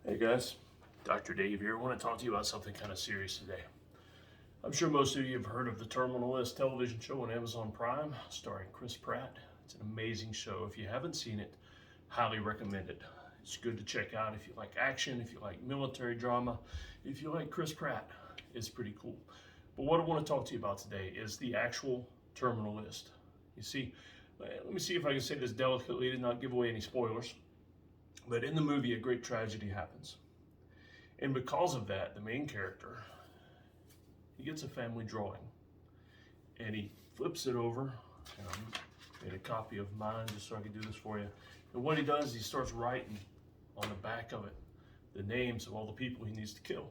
Hey guys, Dr. Dave here. I want to talk to you about something kind of serious today. I'm sure most of you have heard of the Terminal List television show on Amazon Prime starring Chris Pratt. It's an amazing show. If you haven't seen it, highly recommend it. It's good to check out if you like action, if you like military drama, if you like Chris Pratt. It's pretty cool. But what I want to talk to you about today is the actual Terminal List. You see, let me see if I can say this delicately to not give away any spoilers. But in the movie, a great tragedy happens. And because of that, the main character, he gets a family drawing. And he flips it over. And I made a copy of mine just so I can do this for you. And what he does, he starts writing on the back of it the names of all the people he needs to kill.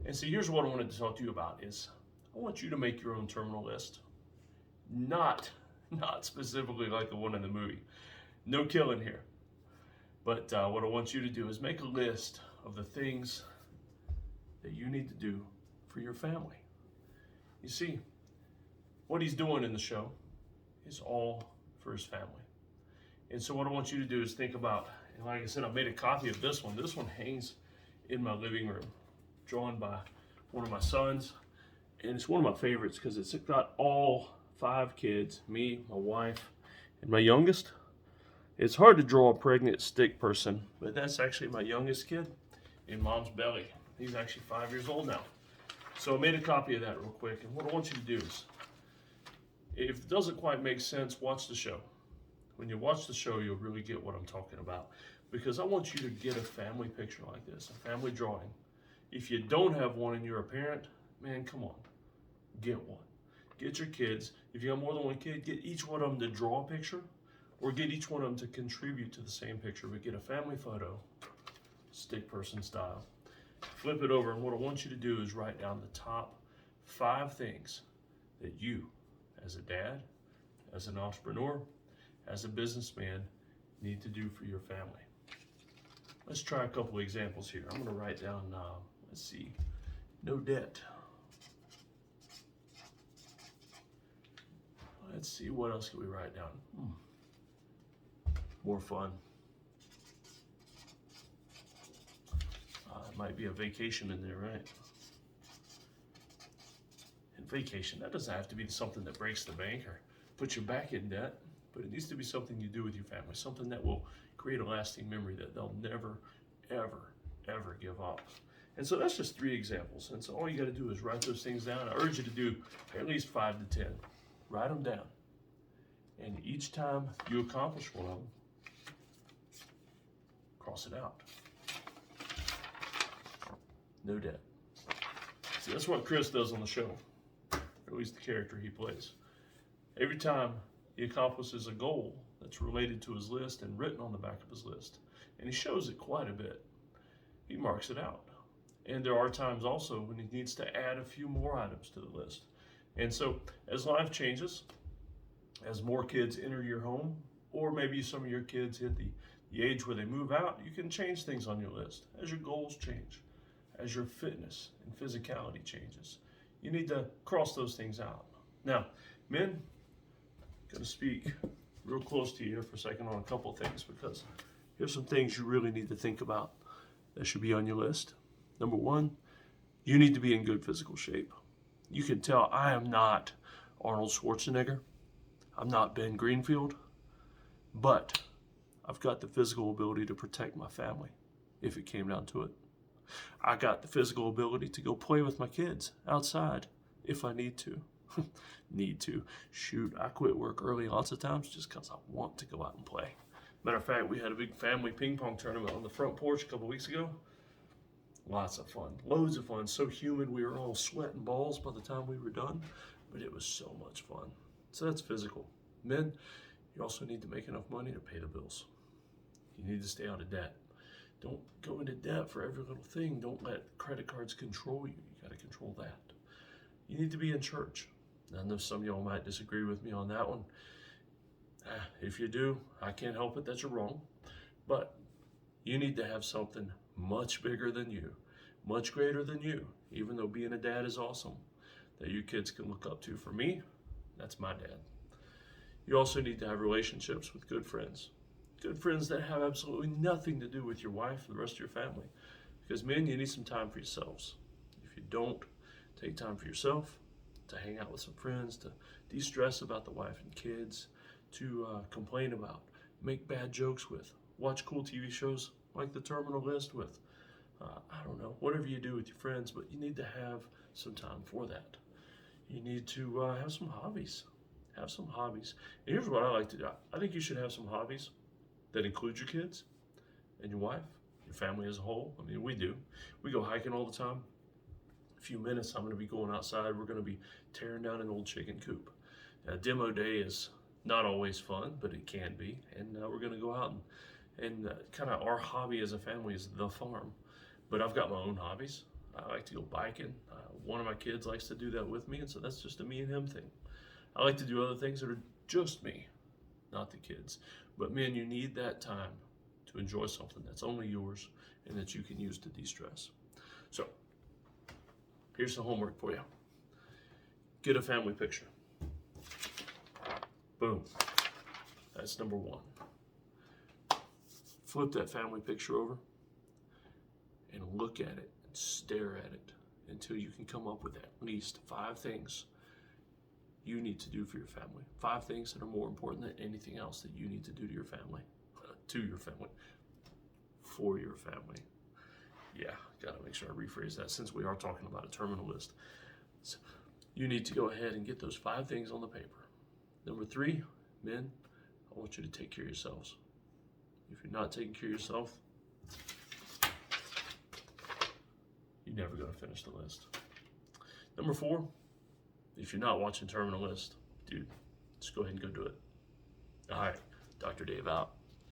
And so here's what I wanted to talk to you about is I want you to make your own terminal list. Not specifically like the one in the movie. No killing here. But what I want you to do is make a list of the things that you need to do for your family. You see, what he's doing in the show is all for his family. And so what I want you to do is think about, and like I said, I made a copy of this one. This one hangs in my living room, drawn by one of my sons. And it's one of my favorites because it's got all 5 kids, me, my wife, and my youngest. It's hard to draw a pregnant stick person, but that's actually my youngest kid in mom's belly. He's actually 5 years old now. So I made a copy of that real quick. And what I want you to do is, if it doesn't quite make sense, watch the show. When you watch the show, you'll really get what I'm talking about. Because I want you to get a family picture like this, a family drawing. If you don't have one and you're a parent, man, come on, get one. Get your kids. If you have more than one kid, get each one of them to draw a picture. Or get each one of them to contribute to the same picture. We get a family photo, stick person style. Flip it over, and what I want you to do is write down the top 5 things that you, as a dad, as an entrepreneur, as a businessman, need to do for your family. Let's try a couple of examples here. I'm going to write down, let's see, no debt. Let's see, what else can we write down? More fun. It might be a vacation in there, right? And vacation, that doesn't have to be something that breaks the bank or puts you back in debt, but it needs to be something you do with your family, something that will create a lasting memory that they'll never, ever give up. And so that's just 3 examples. And so all you got to do is write those things down. I urge you to do at least 5 to 10. Write them down. And each time you accomplish one of them, cross it out. No debt. See, that's what Chris does on the show, or at least the character he plays. Every time he accomplishes a goal that's related to his list and written on the back of his list, and he shows it quite a bit, he marks it out. And there are times also when he needs to add a few more items to the list. And so as life changes, as more kids enter your home, or maybe some of your kids hit the age where they move out, you can change things on your list as your goals change, as your fitness and physicality changes. You need to cross those things out. Now, men, I'm going to speak real close to you here for a second on a couple of things, because here's some things you really need to think about that should be on your list. Number 1, you need to be in good physical shape. You can tell I am not Arnold Schwarzenegger. I'm not Ben Greenfield, but I've got the physical ability to protect my family if it came down to it. I got the physical ability to go play with my kids outside if I need to. Shoot, I quit work early lots of times just because I want to go out and play. Matter of fact, we had a big family ping pong tournament on the front porch a couple weeks ago. Lots of fun, loads of fun. So humid, we were all sweating balls by the time we were done, but it was so much fun. So that's physical. Men, you also need to make enough money to pay the bills. You need to stay out of debt. Don't go into debt for every little thing. Don't let credit cards control you. You got to control that. You need to be in church. I know some of y'all might disagree with me on that one. If you do, I can't help it that you're wrong. But you need to have something much bigger than you, much greater than you, even though being a dad is awesome, that your kids can look up to. For me, that's my dad. You also need to have relationships with good friends. good friends that have absolutely nothing to do with your wife or the rest of your family. Because men, you need some time for yourselves. If you don't take time for yourself, to hang out with some friends, to de-stress about the wife and kids, to complain about, make bad jokes with, watch cool TV shows like The Terminal List with, I don't know, whatever you do with your friends, but you need to have some time for that. You need to have some hobbies. Have some hobbies. And here's what I like to do. I think you should have some hobbies that include your kids and your wife, your family as a whole. I mean, we do. We go hiking all the time. A few minutes, I'm going to be going outside. We're going to be tearing down an old chicken coop. Demo day is not always fun, but it can be. And we're going to go out and kind of our hobby as a family is the farm. But I've got my own hobbies. I like to go biking. One of my kids likes to do that with me, and so that's just a me and him thing. I like to do other things that are just me, not the kids. But men, you need that time to enjoy something that's only yours and that you can use to de-stress. So, here's the homework for you. Get a family picture. Boom. That's number one. Flip that family picture over and look at it and stare at it until you can come up with at least 5 things you need to do for your family. 5 things that are more important than anything else that you need to do to your family, for your family. Yeah, gotta make sure I rephrase that since we are talking about a terminal list. So you need to go ahead and get those 5 things on the paper. Number 3, men, I want you to take care of yourselves. If you're not taking care of yourself, you're never gonna finish the list. Number 4, if you're not watching Terminal List, dude, just go ahead and go do it. All right, Dr. Dave out.